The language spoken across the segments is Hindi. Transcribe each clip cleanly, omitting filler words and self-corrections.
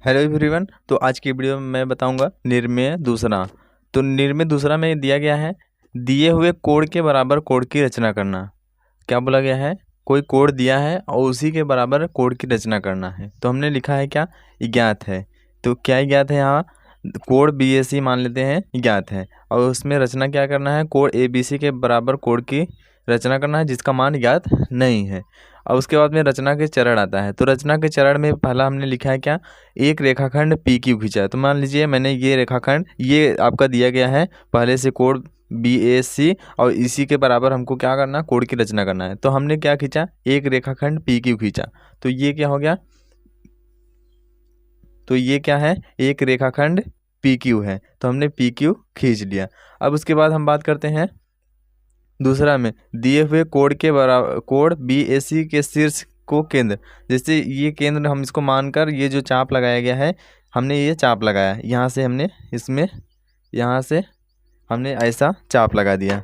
Hello everyone. तो आज की वीडियो में मैं बताऊंगा निर्मेय दूसरा। तो निर्मेय दूसरा में दिया गया है दिए हुए कोड के बराबर कोड की रचना करना। क्या बोला गया है? कोई कोड दिया है और उसी के बराबर कोड की रचना करना है। तो हमने लिखा है क्या? ज्ञात है। तो क्या ज्ञात है? यहाँ कोड BAC मान लेते हैं ज्ञात है, और उसमें रचना क्या करना है? कोड ABC के बराबर कोड की रचना करना है जिसका मान ज्ञात नहीं है। और उसके बाद में रचना के चरण आता है। तो रचना के चरण में पहला हमने लिखा है क्या? एक रेखाखंड PQ खींचा है। तो मान लीजिए मैंने ये रेखाखंड, ये आपका दिया गया है पहले से कोड BAC, और इसी के बराबर हमको क्या करना? कोड की रचना करना है। तो हमने क्या खींचा? एक रेखाखंड PQ खींचा। तो ये क्या हो गया? तो ये क्या है? एक रेखाखंड PQ है। तो हमने PQ खींच लिया। अब उसके बाद हम बात करते हैं दूसरा में दिए हुए कोड के बराबर कोड BAC के शीर्ष को केंद्र, जैसे ये केंद्र हम इसको मानकर ये जो चाप लगाया गया है, हमने ये चाप लगाया, यहाँ से हमने इसमें यहाँ से हमने ऐसा चाप लगा दिया।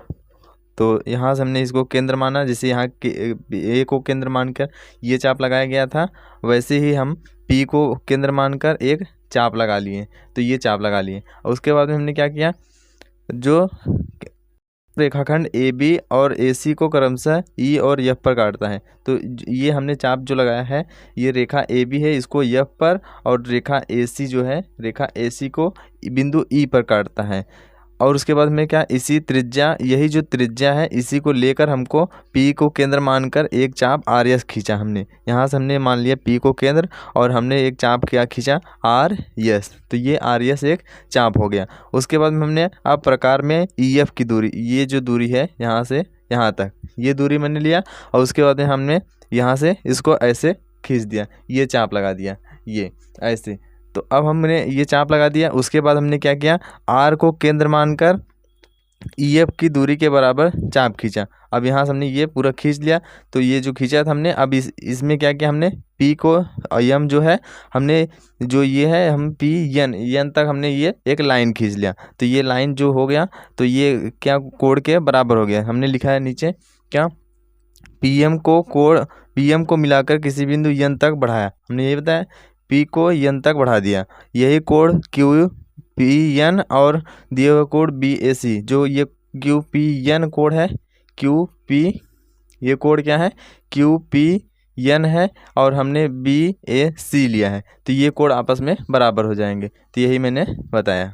तो यहाँ से हमने इसको केंद्र माना, जैसे यहाँ A को केंद्र मानकर ये चाप लगाया गया था, वैसे ही हम P को केंद्र मानकर एक चाप लगा लिए। तो ये चाप लगा लिए। और उसके बाद में हमने क्या किया? जो रेखाखंड AB और AC को क्रमशः E और F पर काटता है। तो ये हमने चाप जो लगाया है, ये रेखा AB है, इसको F पर, और रेखा AC जो है, रेखा AC को बिंदु E पर काटता है। और उसके बाद में क्या? इसी त्रिज्या, यही जो त्रिज्या है, इसी को लेकर हमको P को केंद्र मानकर एक चाप RS खींचा हमने। यहाँ से हमने मान लिया P को केंद्र, और हमने एक चाप क्या खींचा? RS। तो ये RS एक चाप हो गया। उसके बाद में हमने अब प्रकार में EF की दूरी, ये जो दूरी है यहाँ से यहाँ तक, ये दूरी मैंने लिया, और उसके बाद में हमने यहाँ से इसको ऐसे खींच दिया, ये चाप लगा दिया, ये ऐसे। तो अब हमने ये चाप लगा दिया। उसके बाद हमने क्या किया? R को केंद्र मानकर EF की दूरी के बराबर चाप खींचा। अब यहाँ से हमने ये पूरा खींच लिया। तो ये जो खींचा था हमने, अब इसमें क्या किया हमने? P को M जो है, हमने जो ये है, हम N तक हमने ये एक लाइन खींच लिया। तो ये लाइन जो हो गया, तो ये क्या कोड के बराबर हो गया। हमने लिखा है नीचे क्या? PM को मिलाकर किसी बिंदु N तक बढ़ाया। हमने ये बताया, P को N तक बढ़ा दिया। यही कोड QPN और दिए हुए कोड BAC, जो ये QPN कोड है, QP, ये कोड क्या है? QPN है, और हमने BAC लिया है। तो ये कोड आपस में बराबर हो जाएंगे। तो यही मैंने बताया,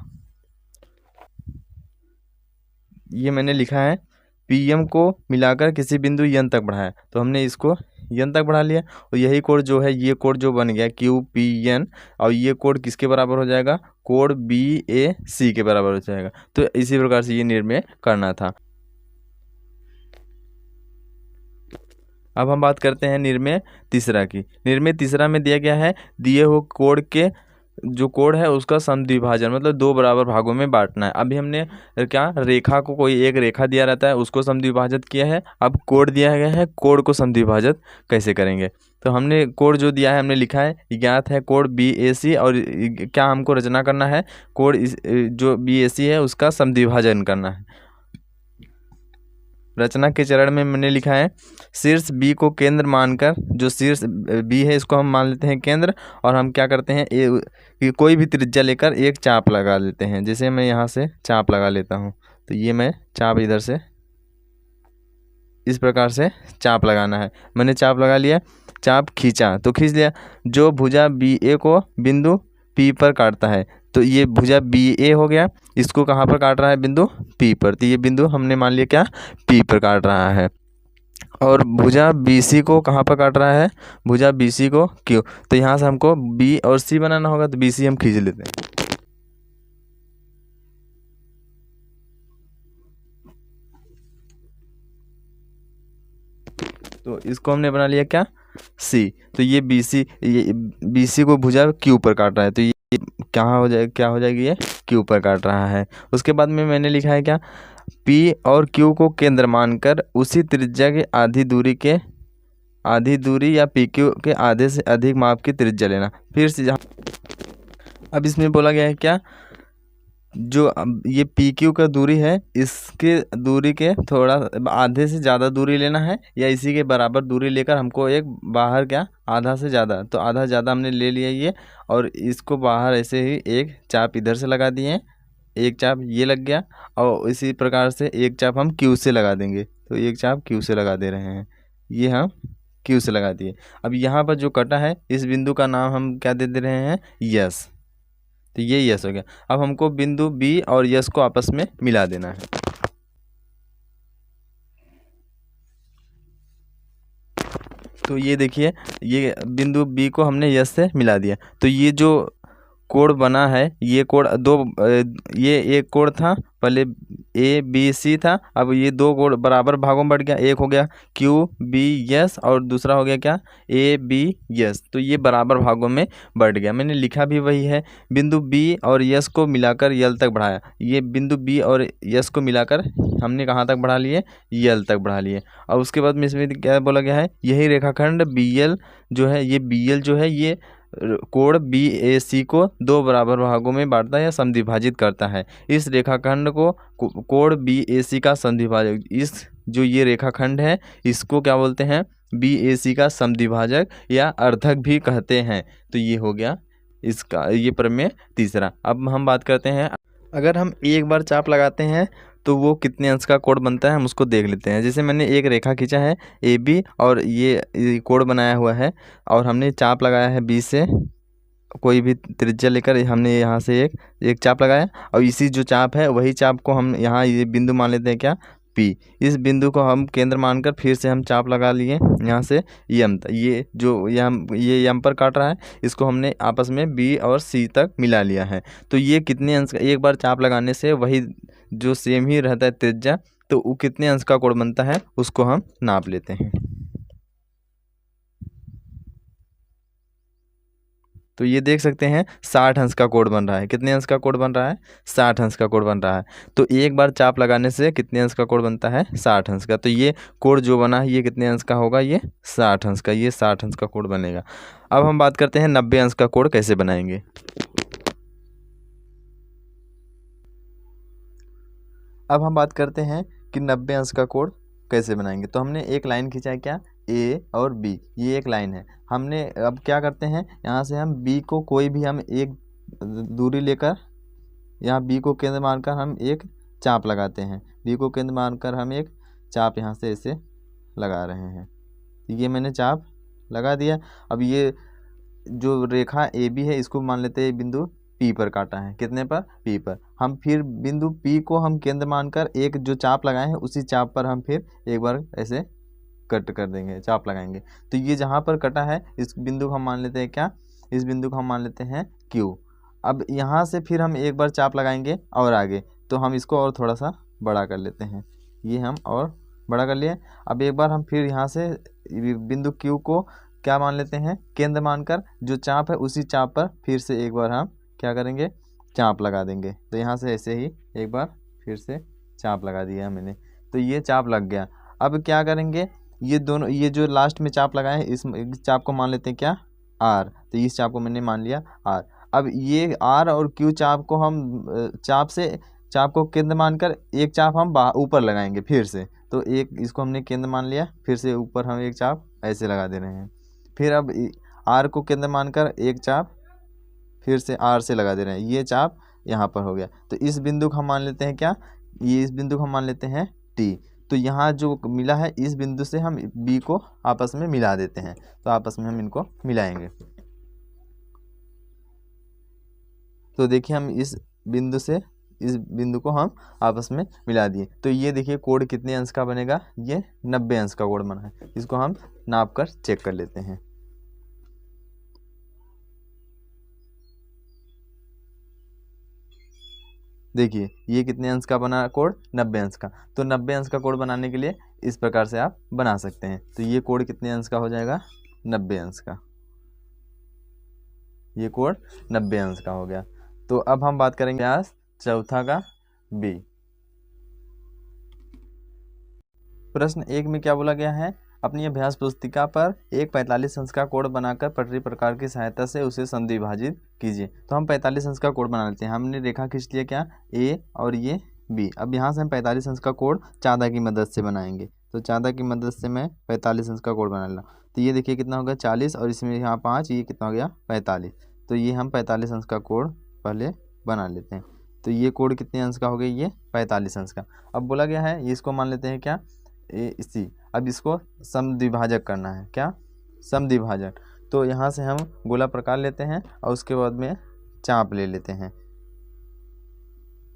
ये मैंने लिखा है PM को मिलाकर किसी बिंदु N तक बढ़ाया। तो हमने इसको N तक बढ़ा लिया, और यही कोड जो है, ये कोड जो बन गया QPN, और ये कोड किसके बराबर हो जाएगा? कोड BAC के बराबर हो जाएगा। तो इसी प्रकार से ये निर्णय करना था। अब हम बात करते हैं निर्णय तीसरा की। निर्णय तीसरा में दिया गया है दिए हुए कोड के जो कोड है उसका समद्विभाजन, मतलब दो बराबर भागों में बांटना है। अभी हमने क्या? रेखा को, कोई एक रेखा दिया रहता है, उसको समद्विभाजित किया है। अब कोड दिया गया है, कोड को समद्विभाजित कैसे करेंगे? तो हमने कोड जो दिया है, हमने लिखा है ज्ञात है कोड BAC, और क्या हमको रचना करना है? कोड जो BAC है उसका समद्विभाजन करना है। रचना के चरण में मैंने लिखा है शीर्ष B को केंद्र मानकर, जो शीर्ष B है इसको हम मान लेते हैं केंद्र, और हम क्या करते हैं? कोई भी त्रिज्या लेकर एक चाप लगा लेते हैं। जैसे मैं यहाँ से चाप लगा लेता हूँ, तो ये मैं चाप इधर से इस प्रकार से चाप लगाना है। मैंने चाप लगा लिया, चाप खींचा तो खींच लिया। जो भुजा BA को बिंदु P पर काटता है, तो ये भुजा BA हो गया, इसको कहाँ पर काट रहा है? बिंदु P पर। तो ये बिंदु हमने मान लिया क्या? P पर काट रहा है। और भुजा BC को कहाँ पर काट रहा है? भुजा BC को Q। तो यहाँ से हमको B और C बनाना होगा, तो BC हम खींच लेते हैं। तो इसको हमने बना लिया क्या? C। तो ये BC को भुजा Q पर काट रहा है, तो ये कहाँ हो जाए, क्या हो जाएगी? ये Q पर काट रहा है। उसके बाद में मैंने लिखा है क्या? P और Q को केंद्र मानकर उसी त्रिज्या के आधी दूरी या PQ के आधे से अधिक माप की त्रिज्या लेना। फिर से जहाँ अब इसमें बोला गया है क्या? जो ये पी क्यू का दूरी है, इसके दूरी के थोड़ा आधे से ज़्यादा दूरी लेना है, या इसी के बराबर दूरी लेकर हमको एक बाहर क्या आधा से ज़्यादा, तो आधा ज़्यादा हमने ले लिया ये, और इसको बाहर ऐसे ही एक चाप इधर से लगा दिए, एक चाप ये लग गया, और इसी प्रकार से एक चाप हम क्यू से लगा देंगे। तो एक चाप क्यू से लगा दे रहे हैं, ये हम क्यू से लगा दिए। अब यहाँ पर जो कटा है इस बिंदु का नाम हम क्या दे रहे हैं, यस। तो ये यस हो गया। अब हमको बिंदु बी और यस को आपस में मिला देना है। तो ये देखिए, ये बिंदु बी को हमने यस से मिला दिया। तो ये जो कोण बना है, ये कोण ये एक कोण था पहले, ए बी सी था, अब ये दो कोण बराबर भागों में बढ़ गया, एक हो गया क्यू बी यस और दूसरा हो गया क्या ए बी यस। तो ये बराबर भागों में बढ़ गया, मैंने लिखा भी वही है। बिंदु बी और यस को मिलाकर यल तक बढ़ाया, ये बिंदु बी और यस को मिलाकर हमने कहाँ तक बढ़ा लिए, यल तक बढ़ा लिए। और उसके बाद में इसमें क्या बोला गया है, यही रेखाखंड बी एल जो है, ये बी एल जो है ये कोण बी ए सी को दो बराबर भागों में बांटता है या समद्विभाजित करता है। इस रेखाखंड को कोण बी ए सी का समद्विभाजक, इस जो ये रेखाखंड है इसको क्या बोलते हैं, बी ए सी का समद्विभाजक या अर्धक भी कहते हैं। तो ये हो गया इसका ये प्रमेय तीसरा। अब हम बात करते हैं, अगर हम एक बार चाप लगाते हैं तो वो कितने अंश का कोण बनता है, हम उसको देख लेते हैं। जैसे मैंने एक रेखा खींचा है ए बी और ये कोण बनाया हुआ है, और हमने चाप लगाया है बी से, कोई भी त्रिज्या लेकर हमने यहाँ से एक चाप लगाया, और इसी जो चाप है वही चाप को हम यहाँ ये बिंदु मान लेते हैं क्या पी। इस बिंदु को हम केंद्र मानकर फिर से हम चाप लगा लिए यहाँ से यम तक, ये जो ये यम पर काट रहा है इसको हमने आपस में बी और सी तक मिला लिया है। तो ये कितने अंश का, एक बार चाप लगाने से वही जो सेम ही रहता है त्रिज्या, तो वो कितने अंश का कोण बनता है उसको हम नाप लेते हैं। तो ये देख सकते हैं 60 अंश का कोण बन रहा है। कितने अंश का कोण बन रहा है, 60 अंश का कोण बन रहा है। तो एक बार चाप लगाने से कितने अंश का कोण बनता है, 60 अंश का। तो ये कोण जो बना है ये कितने अंश का होगा, ये 60 अंश का, ये 60 अंश का कोण बनेगा। अब हम बात करते हैं 90 अंश का कोण कैसे बनाएंगे। अब हम बात करते हैं कि 90 अंश का कोण कैसे बनाएंगे। तो हमने एक लाइन खींचा है क्या, ए और बी, ये एक लाइन है। हमने अब क्या करते हैं, यहाँ से हम बी को कोई भी हम एक दूरी लेकर, यहाँ बी को केंद्र मानकर हम एक चाप लगाते हैं, बी को केंद्र मानकर हम एक चाप यहाँ से ऐसे लगा रहे हैं। ये मैंने चाप लगा दिया। अब ये जो रेखा ए बी है इसको मान लेते हैं बिंदु पी पर काटा है, कितने पर, पी पर। हम फिर बिंदु पी को हम केंद्र मानकर एक जो चाप लगाए हैं उसी चाप पर हम फिर एक बार ऐसे कट कर देंगे, चाप लगाएंगे। तो ये जहाँ पर कटा है इस बिंदु को हम मान लेते हैं क्या, इस बिंदु को हम मान लेते हैं क्यू। अब यहाँ से फिर हम एक बार चाप लगाएंगे और आगे, तो हम इसको और थोड़ा सा बड़ा कर लेते हैं, ये हम और बड़ा कर लिए। अब एक बार हम फिर यहाँ से बिंदु क्यू को क्या मान लेते हैं, केंद्र मानकर जो चाप है उसी चाप पर फिर से एक बार हम क्या करेंगे, चाप लगा देंगे। तो यहाँ से ऐसे ही एक बार फिर से चाप लगा दिया मैंने, तो ये चाप लग गया। अब क्या करेंगे, ये दोनों, ये जो लास्ट में चाप लगाए हैं इस चाप को मान लेते हैं क्या, आर। तो इस चाप को मैंने मान लिया आर। अब ये आर और क्यू चाप को हम चाप को केंद्र मानकर एक चाप हम ऊपर लगाएंगे फिर से। तो एक इसको हमने केंद्र मान लिया, फिर से ऊपर हम एक चाप ऐसे लगा दे रहे हैं। फिर अब आर को केंद्र मानकर एक चाप फिर से आर से लगा दे रहे हैं, ये चाप यहाँ पर हो गया। तो इस बिंदु को हम मान लेते हैं क्या, ये इस बिंदु को हम मान लेते हैं टी। तो यहाँ जो मिला है इस बिंदु से हम बी को आपस में मिला देते हैं। तो आपस में हम इनको मिलाएंगे। तो देखिए हम इस बिंदु से इस बिंदु को हम आपस में मिला दिए। तो ये देखिए कोण कितने अंश का बनेगा, ये 90 अंश का कोण बना है। इसको हम नाप कर चेक कर लेते हैं। देखिए ये कितने अंश का बना कोण, 90 अंश का। तो 90 अंश का कोण बनाने के लिए इस प्रकार से आप बना सकते हैं। तो ये कोण कितने अंश का हो जाएगा, 90 अंश का। ये कोण 90 अंश का हो गया। तो अब हम बात करेंगे आज चौथा का बी। प्रश्न 1 में क्या बोला गया है, अपनी अभ्यास पुस्तिका पर एक 45 अंश का कोण बनाकर पटरी प्रकार की सहायता से उसे समद्विभाजित कीजिए। तो हम 45 अंश का कोण बना लेते हैं। हमने रेखा खींच लिया क्या, ए और ये बी। अब यहाँ से हम 45 अंश का कोण चाँदा की मदद से बनाएंगे। तो चाँदा की मदद से मैं 45 अंश का कोण बना लिया। तो ये देखिए कितना हो गया 40 और इसमें यहाँ 5, ये कितना हो गया 45। तो ये हम 45 अंश का कोण पहले बना लेते हैं। तो ये कोण कितने अंश का हो गया, ये 45 अंश का। अब बोला गया है ये इसको मान लेते हैं क्या, ए सी। अब इसको समद्विभाजक करना है, क्या समद्विभाजक। तो यहाँ से हम गोला प्रकार लेते हैं और उसके बाद में चाप ले लेते हैं।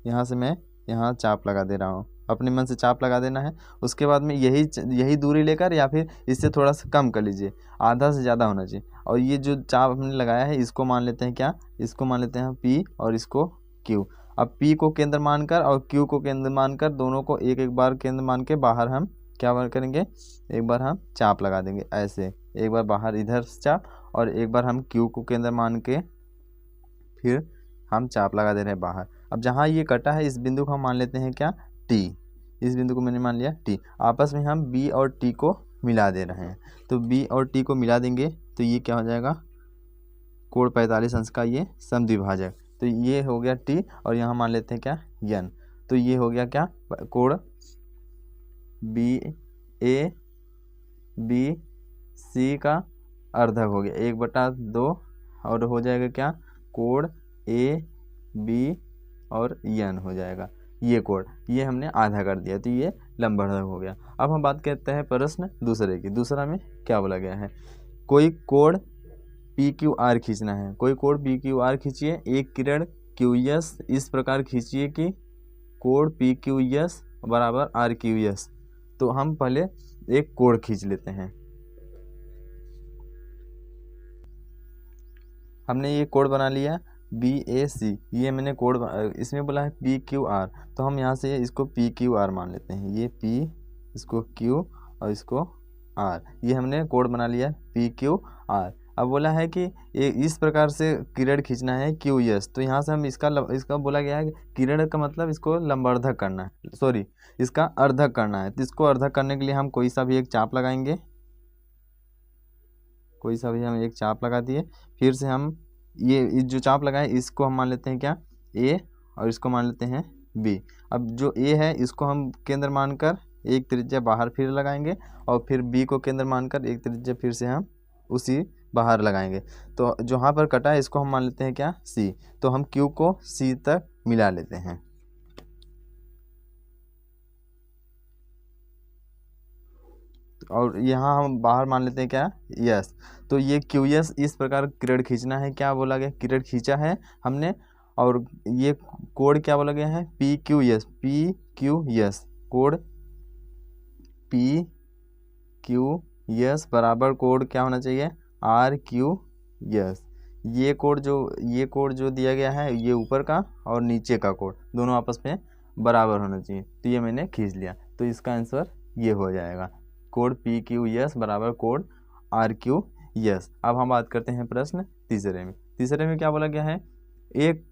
यहाँ से मैं यहाँ चाप लगा दे रहा हूँ, अपने मन से चाप लगा देना है। उसके बाद में यही दूरी लेकर या फिर इससे थोड़ा सा कम कर लीजिए, आधा से ज़्यादा होना चाहिए। और ये जो चाप हमने लगाया है इसको मान लेते हैं क्या, इसको मान लेते हैं P और इसको Q। अब P को केंद्र मानकर और Q को केंद्र मानकर दोनों को एक एक बार केंद्र मान के बाहर हम क्या बार करेंगे, एक बार हम चाप लगा देंगे ऐसे। एक बार बाहर इधर चाप और एक बार हम Q को केंद्र मान के फिर हम चाप लगा दे रहे हैं बाहर। अब जहाँ ये कटा है इस बिंदु को हम मान लेते हैं क्या, T। इस बिंदु को मैंने मान लिया T। आपस में हम B और T को मिला दे रहे हैं। तो B और T को मिला देंगे तो ये क्या हो जाएगा, कोण 45 अंश का ये समद्विभाजक। तो ये हो गया T और यहाँ मान लेते हैं क्या N। तो ये हो गया क्या, कोण BABC का अर्धक हो गया 1/2 और हो जाएगा क्या, कोण AB और N हो जाएगा। ये कोण ये हमने आधा कर दिया तो ये लंबवर्धक हो गया। अब हम बात करते हैं प्रश्न दूसरे की। दूसरा में क्या बोला गया है, कोई कोण PQR खींचना है। कोई कोण PQR खींचिए, एक किरण QS इस प्रकार खींचिए कि कोण PQS बराबर RQS। तो हम पहले एक कोण खींच लेते हैं। हमने ये कोण बना लिया BAC, ये मैंने कोण इसमें बोला है PQR। तो हम यहाँ से इसको PQR मान लेते हैं। ये P, इसको Q और इसको R। ये हमने कोण बना लिया PQR। अब बोला है कि ये इस प्रकार से किरण खींचना है QS। तो यहाँ से हम इसका बोला गया है कि किरण का मतलब इसको लंबवर्धक करना है, सॉरी इसका अर्धक करना है। तो इसको अर्धक करने के लिए हम कोई सा भी एक चाप लगाएंगे, कोई सा भी हम एक चाप लगा दिए। फिर से हम ये जो चाप लगाए इसको हम मान लेते हैं क्या A और इसको मान लेते हैं B। अब जो A है इसको हम केंद्र मानकर एक त्रिज्या बाहर फिर लगाएंगे और फिर B को केंद्र मानकर एक त्रिज्या फिर से हम उसी बाहर लगाएंगे। तो जहाँ पर कटा है इसको हम मान लेते हैं क्या C। तो हम Q को C तक मिला लेते हैं। और यहाँ हम बाहर मान लेते हैं क्या यस। तो ये QS इस प्रकार किरण खींचना है, क्या बोला गया, किरण खींचा है हमने। और ये कोण क्या बोला गया है PQS, कोण PQS बराबर कोण क्या होना चाहिए RQS। ये कोण जो दिया गया है ये ऊपर का और नीचे का कोण दोनों आपस में बराबर होना चाहिए। तो ये मैंने खींच लिया। तो इसका आंसर ये हो जाएगा, कोण PQS बराबर कोण RQS। अब हम बात करते हैं प्रश्न तीसरे में। तीसरे में क्या बोला गया है, एक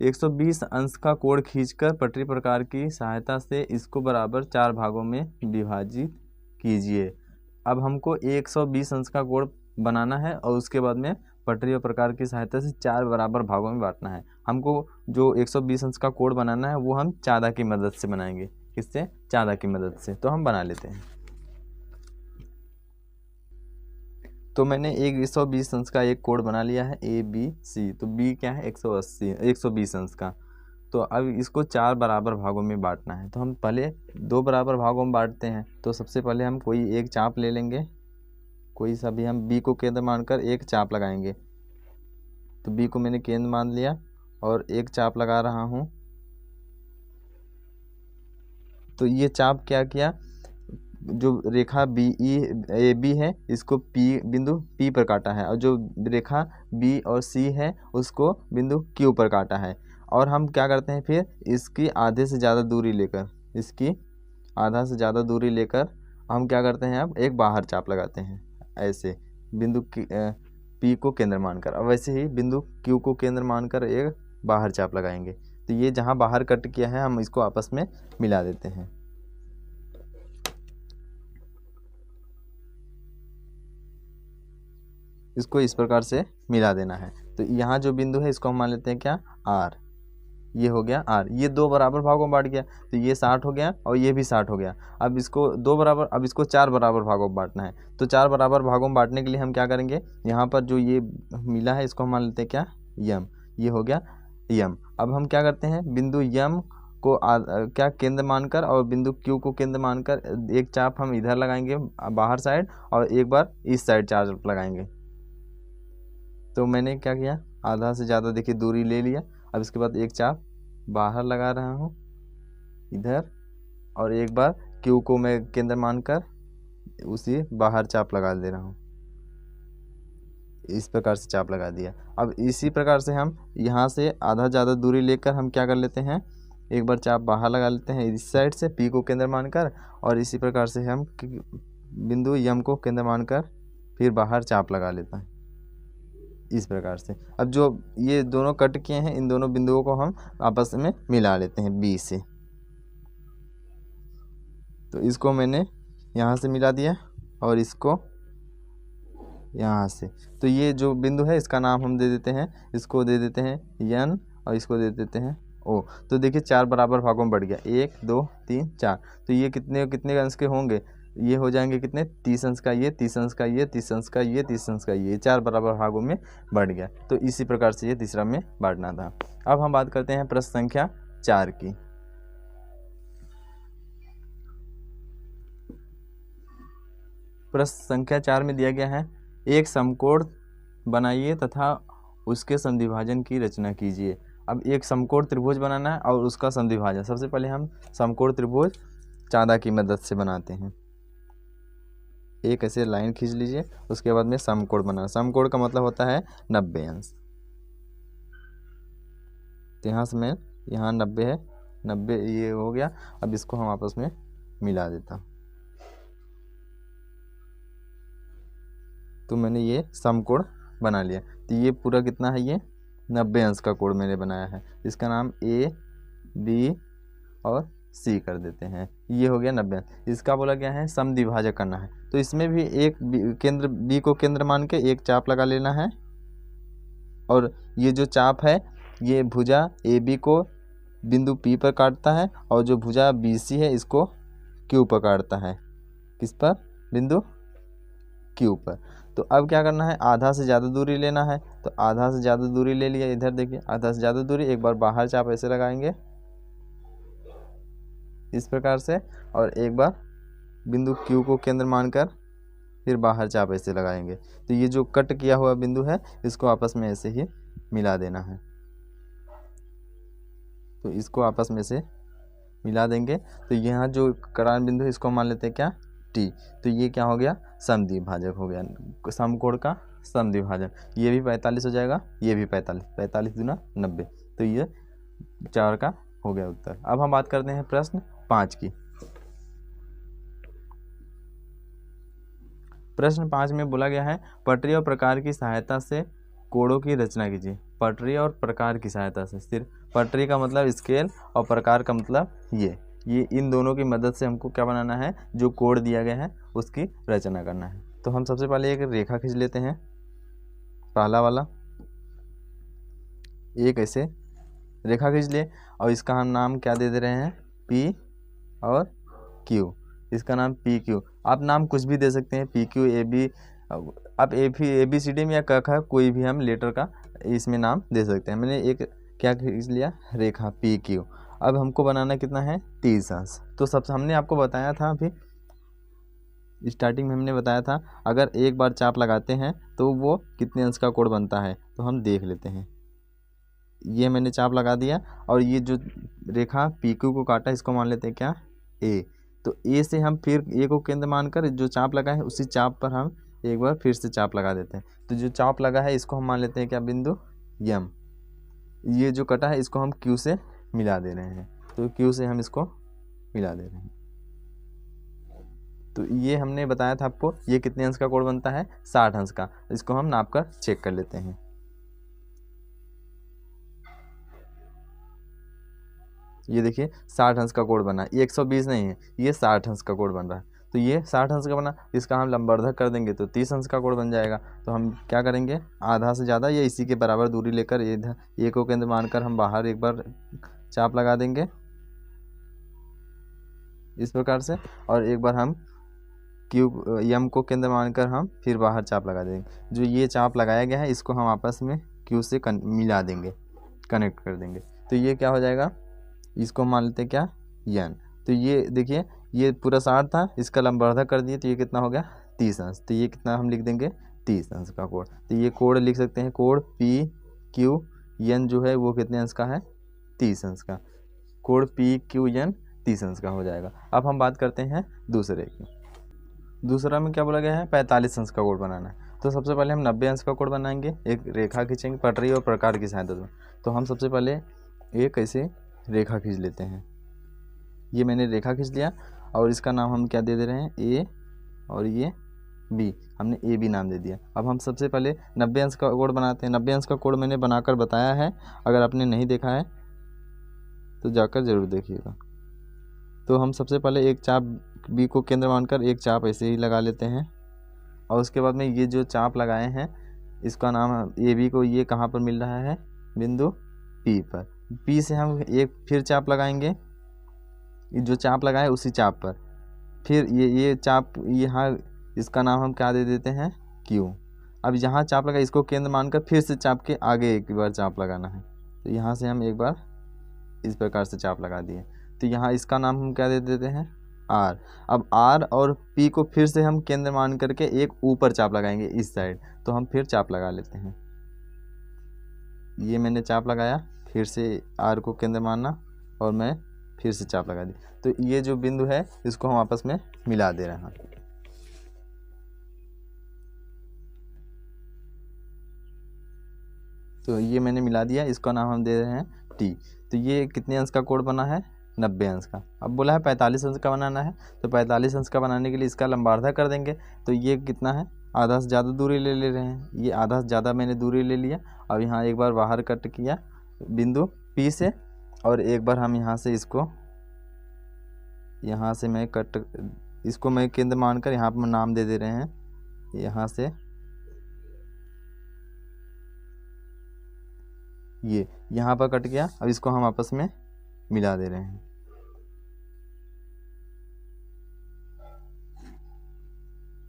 120 अंश का कोण खींचकर पटरी प्रकार की सहायता से इसको बराबर 4 भागों में विभाजित कीजिए। अब हमको 120 अंश का कोण बनाना है और उसके बाद में पटरी प्रकार की सहायता से 4 बराबर भागों में बांटना है। हमको जो 120 अंश का कोण बनाना है वो हम चाँदा की मदद से बनाएंगे। किससे, चाँदा की मदद से। तो हम बना लेते हैं। तो मैंने 120 अंश का एक कोण बना लिया है ABC। तो B क्या है 120 अंश का। तो अब इसको 4 बराबर भागों में बांटना है। तो हम पहले 2 बराबर भागों में बांटते हैं। तो सबसे पहले हम कोई एक चाप ले लेंगे, कोई सा भी हम B को केंद्र मानकर एक चाप लगाएंगे। तो B को मैंने केंद्र मान लिया और एक चाप लगा रहा हूँ। तो ये चाप क्या किया, जो रेखा BE है इसको बिंदु P पर काटा है और जो रेखा B और C है उसको बिंदु Q पर काटा है। और हम क्या करते हैं, फिर इसकी आधे से ज़्यादा दूरी लेकर हम क्या करते हैं, अब एक बाहर चाप लगाते हैं ऐसे बिंदु P को केंद्र मानकर। और वैसे ही बिंदु Q को केंद्र मानकर एक बाहर चाप लगाएंगे। तो ये जहाँ बाहर कट किया है हम इसको आपस में मिला देते हैं। इसको इस प्रकार से मिला देना है। तो यहाँ जो बिंदु है इसको हम मान लेते हैं क्या, आर। ये हो गया आर। ये दो बराबर भागों में बांट गया, तो ये 60 हो गया और ये भी 60 हो गया। अब इसको अब इसको 4 बराबर भागों में बांटना है। तो 4 बराबर भागों में बांटने के लिए हम क्या करेंगे, यहाँ पर जो ये मिला है इसको हम मान लेते हैं क्या, यम। ये हो गया यम। अब हम क्या करते हैं, बिंदु यम को क्या केंद्र मानकर और बिंदु क्यू को केंद्र मानकर एक चाप हम इधर लगाएंगे बाहर साइड, और एक बार इस साइड चाप लगाएंगे। तो मैंने क्या किया, आधा से ज़्यादा देखिए दूरी ले लिया। अब इसके बाद एक चाप बाहर लगा रहा हूँ इधर, और एक बार क्यू को मैं केंद्र मानकर उसी बाहर चाप लगा दे रहा हूँ। इस प्रकार से चाप लगा दिया। अब इसी प्रकार से हम यहाँ से आधा ज़्यादा दूरी लेकर हम क्या कर लेते हैं, एक बार चाप बाहर लगा लेते हैं इस साइड से पी को केंद्र मानकर, और इसी प्रकार से हम बिंदु यम को केंद्र मानकर फिर बाहर चाप लगा लेता है इस प्रकार से। अब जो ये दोनों कट किए हैं, इन दोनों बिंदुओं को हम आपस में मिला लेते हैं बी से। तो इसको मैंने यहाँ से मिला दिया और इसको यहाँ से। तो ये जो बिंदु है इसका नाम हम दे देते हैं, इसको दे देते हैं यन और इसको दे देते हैं ओ। तो देखिए 4 बराबर भागों में बढ़ गया, 1 2 3 4। तो ये कितने कितने अंश के होंगे, ये हो जाएंगे कितने, 30 अंश का ये, 30 अंश का ये, 30 अंश का ये, 30 अंश का ये, 4 बराबर भागों में बढ़ गया। तो इसी प्रकार से ये तीसरा में बांटना था। अब हम बात करते हैं प्रश्न संख्या 4 की। प्रश्न संख्या 4 में दिया गया है, एक समकोण बनाइए तथा उसके समद्विभाजन की रचना कीजिए। अब एक समकोण त्रिभुज बनाना है और उसका समद्विभाजन। सबसे पहले हम समकोण त्रिभुज चांदा की मदद से बनाते हैं। एक ऐसे लाइन खींच लीजिए, उसके बाद में समकोण बनाना। समकोण का मतलब होता है 90 अंश। तो यहाँ से मैं यहाँ 90 है, 90 ये हो गया। अब इसको हम आपस में मिला देता हूँ। तो मैंने ये समकोण बना लिया। तो ये पूरा कितना है, ये 90 अंश का कोण मैंने बनाया है। इसका नाम ए बी और सी कर देते हैं। ये हो गया 90 अंश। इसका बोला गया है समद्विभाजक करना है। तो इसमें भी एक केंद्र बी को केंद्र मान के एक चाप लगा लेना है, और ये जो चाप है ये भुजा ए बी को बिंदु पी पर काटता है, और जो भुजा बी सी है इसको क्यू पर काटता है। किस पर, बिंदु क्यू पर। तो अब क्या करना है, आधा से ज़्यादा दूरी लेना है। तो आधा से ज़्यादा दूरी ले लिया, इधर देखिए आधा से ज़्यादा दूरी। एक बार बाहर चाप ऐसे लगाएंगे इस प्रकार से, और एक बार बिंदु क्यू को केंद्र मानकर फिर बाहर चाप ऐसे लगाएंगे। तो ये जो कट किया हुआ बिंदु है इसको आपस में ऐसे ही मिला देना है। तो इसको आपस में से मिला देंगे। तो यहाँ जो करार बिंदु है इसको मान लेते हैं क्या, टी। तो ये क्या हो गया, समद्विभाजक हो गया, समकोण का समद्विभाजन। ये भी 45 हो जाएगा, ये भी 45, 45 दूना 90। तो ये 4 का हो गया उत्तर। अब हम बात करते हैं प्रश्न 5 की। प्रश्न 5 में बोला गया है, पटरी और प्रकार की सहायता से कोणों की रचना कीजिए। पटरी और प्रकार की सहायता से, सिर्फ पटरी का मतलब स्केल और प्रकार का मतलब ये इन दोनों की मदद से हमको क्या बनाना है, जो कोण दिया गया है उसकी रचना करना है। तो हम सबसे पहले एक रेखा खींच लेते हैं, पहला वाला एक ऐसे रेखा खींच लिए, और इसका हम नाम क्या दे रहे हैं, पी और क्यू। इसका नाम पी क्यू। आप नाम कुछ भी दे सकते हैं, पी क्यू ए बी। आप ए बी सी डी में या क ख कोई भी हम लेटर का इसमें नाम दे सकते हैं। मैंने एक क्या खींच लिया, रेखा पी क्यू। अब हमको बनाना कितना है, 30 अंश। तो सबसे हमने आपको बताया था, अभी स्टार्टिंग में हमने बताया था, अगर एक बार चाप लगाते हैं तो वो कितने अंश का कोण बनता है। तो हम देख लेते हैं। ये मैंने चाप लगा दिया, और ये जो रेखा पी क्यू को काटा इसको मान लेते हैं क्या, ए। तो ए से हम फिर ए को केंद्र मानकर जो चाप लगा है उसी चाप पर हम एक बार फिर से चाप लगा देते हैं। तो जो चाप लगा है इसको हम मान लेते हैं क्या, बिंदु यम। ये जो कटा है इसको हम क्यू से मिला दे रहे हैं। तो क्यू से हम इसको मिला दे रहे हैं। तो ये हमने बताया था आपको, ये कितने अंश का कोण बनता है, 60 अंश का। इसको हम नाप कर चेक कर लेते हैं। ये देखिए 60 अंश का कोण बना, ये 120 नहीं है, ये 60 अंश का कोण बन रहा है। तो ये 60 अंश का बना, इसका हम लंबवर्धक कर देंगे तो 30 अंश का कोण बन जाएगा। तो हम क्या करेंगे, आधा से ज़्यादा या इसी के बराबर दूरी लेकर इधर ए को केंद्र मानकर हम बाहर एक बार चाप लगा देंगे इस प्रकार से, और एक बार हम क्यू यम को केंद्र मानकर हम फिर बाहर चाप लगा देंगे। जो ये चाप लगाया गया है इसको हम आपस में क्यू से मिला देंगे, कनेक्ट कर देंगे। तो ये क्या हो जाएगा, इसको हम मान लेते हैं क्या, यन। तो ये देखिए ये पूरा 60 था, इसका लंबवर्धक कर दिए तो ये कितना हो गया 30 अंश। तो ये कितना हम लिख देंगे 30 अंश का कोण। तो ये कोण लिख सकते हैं, कोण पी क्यू एन जो है वो कितने अंश का है, 30 अंश का। कोण पी क्यू एन 30 अंश का हो जाएगा। अब हम बात करते हैं दूसरे की। दूसरा में क्या बोला गया है, 45 अंश का कोण बनाना है। तो सबसे पहले हम 90 अंश का कोण बनाएंगे, एक रेखा खींचेंगे पटरी और प्रकार की सहायता से। तो हम सबसे पहले एक ऐसे रेखा खींच लेते हैं, ये मैंने रेखा खींच लिया और इसका नाम हम क्या दे रहे हैं, ए, और ये बी, हमने ए बी नाम दे दिया। अब हम सबसे पहले 90 अंश का कोण बनाते हैं। 90 अंश का कोण मैंने बनाकर बताया है, अगर आपने नहीं देखा है तो जाकर ज़रूर देखिएगा। तो हम सबसे पहले एक चाप बी को केंद्र मानकर एक चाप ऐसे ही लगा लेते हैं, और उसके बाद में ये जो चाप लगाए हैं इसका नाम ए बी को, ये कहाँ पर मिल रहा है, बिंदु पी पर। पी से हम एक फिर चाप लगाएंगे, जो चाप लगाए उसी चाप पर, फिर ये चाप यहाँ, इसका नाम हम क्या दे देते हैं, क्यू। अब यहाँ चाप लगा, इसको केंद्र मानकर फिर से चाप के आगे एक बार चाप लगाना है। तो यहाँ से हम एक बार इस प्रकार से चाप लगा दिए। तो यहाँ इसका नाम हम क्या दे देते हैं, आर। अब आर और पी को फिर से हम केंद्र मान करके एक ऊपर चाप लगाएंगे इस साइड। तो हम फिर चाप लगा लेते हैं, ये मैंने चाप लगाया, फिर से आर को केंद्र मानना और मैं फिर से चाप लगा दी। तो ये जो बिंदु है इसको हम आपस में मिला दे रहे हैं। तो ये मैंने मिला दिया, इसका नाम हम दे रहे हैं टी। तो ये कितने अंश का कोण बना है, 90 अंश का। अब बोला है 45 अंश का बनाना है, तो 45 अंश का बनाने के लिए इसका लंबार्धक कर देंगे। तो ये कितना है, आधा से ज़्यादा दूरी ले रहे हैं, ये आधा से ज़्यादा मैंने दूरी ले लिया। अब यहाँ एक बार बाहर कट किया बिंदु पी से, और एक बार हम यहाँ से इसको, यहाँ से मैं कट, इसको मैं केंद्र मानकर यहाँ पर नाम दे रहे हैं, यहाँ से ये यहाँ पर कट गया। अब इसको हम आपस में मिला दे रहे हैं।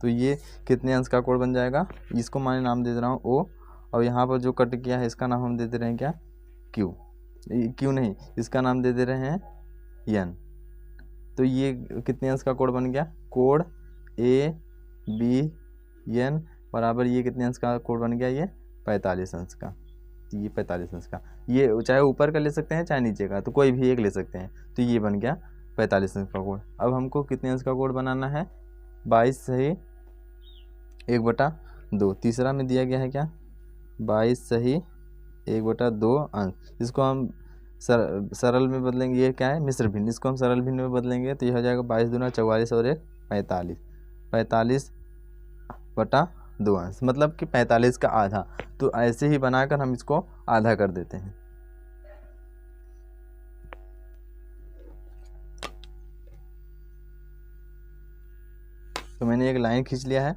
तो ये कितने अंश का कोण बन जाएगा, इसको मैंने नाम दे रहा हूँ ओ, और यहाँ पर जो कट किया है इसका नाम हम दे रहे हैं क्या, क्यू। क्यू नहीं, इसका नाम दे रहे हैं एन। तो ये कितने अंश का कोण बन गया, कोण ए बी एन बराबर ये कितने अंश का कोण बन गया, ये 45 अंश का। ये 45 अंश का, ये चाहे ऊपर का ले सकते हैं चाहे नीचे का, तो कोई भी एक ले सकते हैं। तो ये बन गया 45 अंश का कोण। अब हमको कितने अंश का कोण बनाना है, 22 सही 1/2। तीसरा में दिया गया है क्या, 22 सही 1/2 अंश। इसको हम सरल में बदलेंगे, ये क्या है मिश्र भिन्न, इसको हम सरल भिन्न में बदलेंगे तो ये हो जाएगा 22 दूना 44 और 1 45, 45/2 अंश, मतलब कि 45 का आधा। तो ऐसे ही बनाकर हम इसको आधा कर देते हैं। तो मैंने एक लाइन खींच लिया है,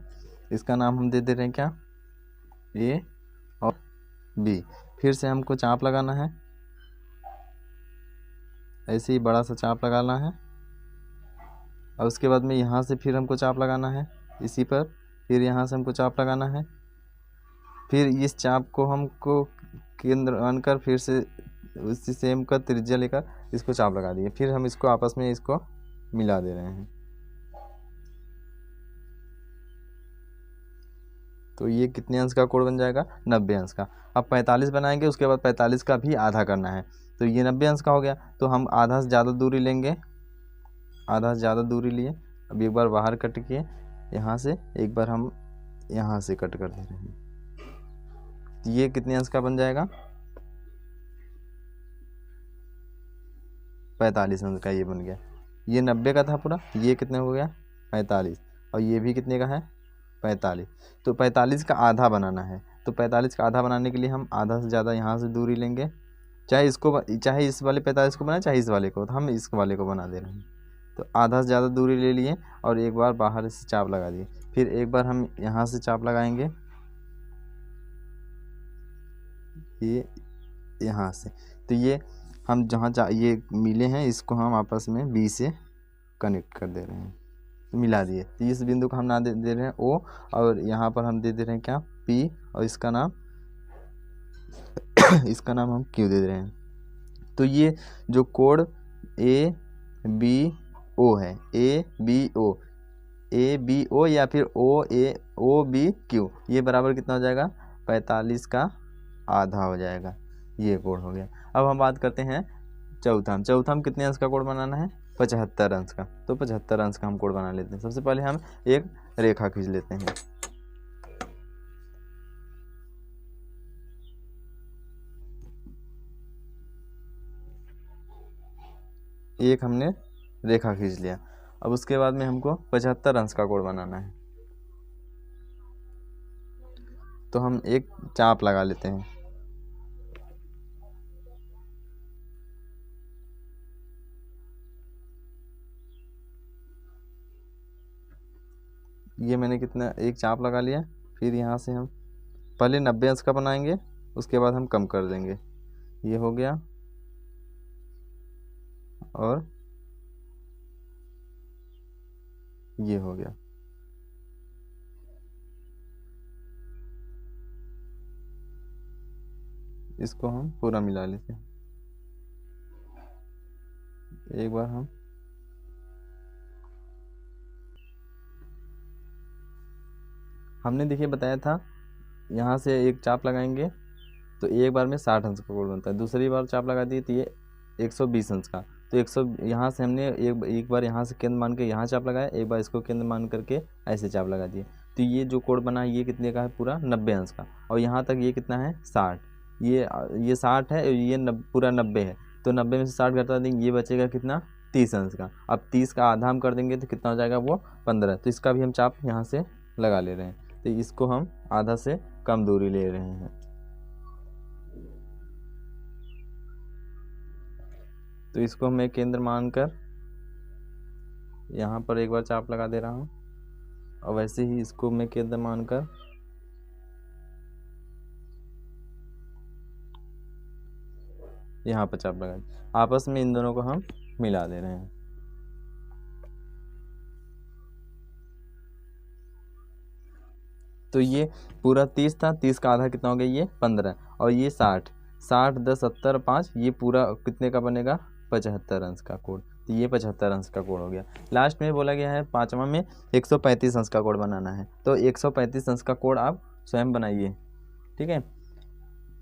इसका नाम हम दे रहे हैं क्या, ए और बी। फिर से हमको चाप लगाना है, ऐसे ही बड़ा सा चाप लगाना है, और उसके बाद में यहाँ से फिर हमको चाप लगाना है इसी पर, फिर यहाँ से हमको चाप लगाना है, फिर इस चाप को हमको केंद्र आनकर फिर से उसी सेम का त्रिज्या लेकर इसको चाप लगा दिए। फिर हम इसको आपस में इसको मिला दे रहे हैं। तो ये कितने अंश का कोण बन जाएगा, 90 अंश का। अब 45 बनाएंगे, उसके बाद 45 का भी आधा करना है। तो ये 90 अंश का हो गया, तो हम आधा से ज़्यादा दूरी लेंगे, आधा से ज़्यादा दूरी लिए। अब एक बार बाहर कट किए यहाँ से, एक बार हम यहाँ से कट कर दे रहे हैं। तो ये कितने अंश का बन जाएगा, 45 अंश का ये बन गया। ये 90 का था पूरा, ये कितने हो गया 45, और ये भी कितने का है 45। तो 45 का आधा बनाना है। तो 45 का आधा बनाने के लिए हम आधा से ज़्यादा यहाँ से दूरी लेंगे, चाहे इसको, चाहे इस वाले 45 को बनाए चाहे इस वाले को, तो हम इस वाले को बना दे रहे हैं। तो आधा से ज़्यादा दूरी ले लिए और एक बार बाहर से चाप लगा दिए। फिर एक बार हम यहाँ से चाप लगाएंगे, ये यहाँ से। तो ये हम जहाँ ये मिले हैं इसको हम आपस में बी से कनेक्ट कर दे रहे हैं, मिला दिए। तो इस बिंदु को हम ना दे रहे हैं ओ, और यहाँ पर हम दे दे रहे हैं क्या, पी, और इसका नाम इसका नाम हम क्यू दे रहे हैं। तो ये जो कोड ए बी ओ है, ए बी ओ या फिर ओ बी क्यू, ये बराबर कितना हो जाएगा, 45 का आधा हो जाएगा। ये कोड हो गया। अब हम बात करते हैं चौथा में कितने अंश का कोड बनाना है, 75 अंश का। तो 75 अंश का हम कोड बना लेते हैं। सबसे पहले हम एक रेखा खींच लेते हैं। एक हमने रेखा खींच लिया। अब उसके बाद में हमको 75 अंश का कोड बनाना है। तो हम एक चाप लगा लेते हैं। ये मैंने कितना, एक चाप लगा लिया। फिर यहाँ से हम पहले 90 अंश का बनाएंगे, उसके बाद हम कम कर देंगे। ये हो गया, और ये हो गया। इसको हम पूरा मिला लेते हैं। एक बार हमने देखिए बताया था, यहाँ से एक चाप लगाएंगे तो एक बार में 60 अंश का कोड बनता है। दूसरी बार चाप लगा दिए तो ये 120 अंश का। तो 100 यहाँ से हमने एक बार यहाँ से केंद्र मान के यहाँ चाप लगाया, एक बार इसको केंद्र मान करके ऐसे चाप लगा दिए। तो ये जो कोड बना है ये कितने का है, पूरा 90 अंश का। और यहाँ तक ये कितना है, 60। ये 60 है, ये पूरा 90 है। तो 90 में से 60 घटा देंगे, ये बचेगा कितना, 30 अंश का। अब 30 का आधा हम कर देंगे तो कितना हो जाएगा, वो 15। तो इसका भी हम चाप यहाँ से लगा ले रहे हैं। तो इसको हम आधा से कम दूरी ले रहे हैं। तो इसको मैं केंद्र मानकर यहाँ पर एक बार चाप लगा दे रहा हूँ, और वैसे ही इसको मैं केंद्र मानकर यहाँ पर चाप लगा, आपस में इन दोनों को हम मिला दे रहे हैं। तो ये पूरा 30 था, 30 का आधा कितना हो गया, ये 15, और ये 60, 10 70 5, ये पूरा कितने का बनेगा, 75 अंश का कोड। तो ये 75 अंश का कोड हो गया। लास्ट में बोला गया है 5वां में 135 अंश का कोड बनाना है। तो 135 अंश का कोड आप स्वयं बनाइए, ठीक है।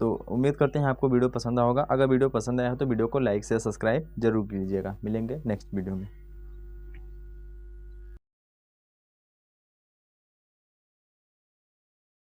तो उम्मीद करते हैं आपको वीडियो पसंद आया होगा। अगर वीडियो पसंद आया हो तो वीडियो को लाइक से सब्सक्राइब जरूर कीजिएगा। मिलेंगे नेक्स्ट वीडियो में।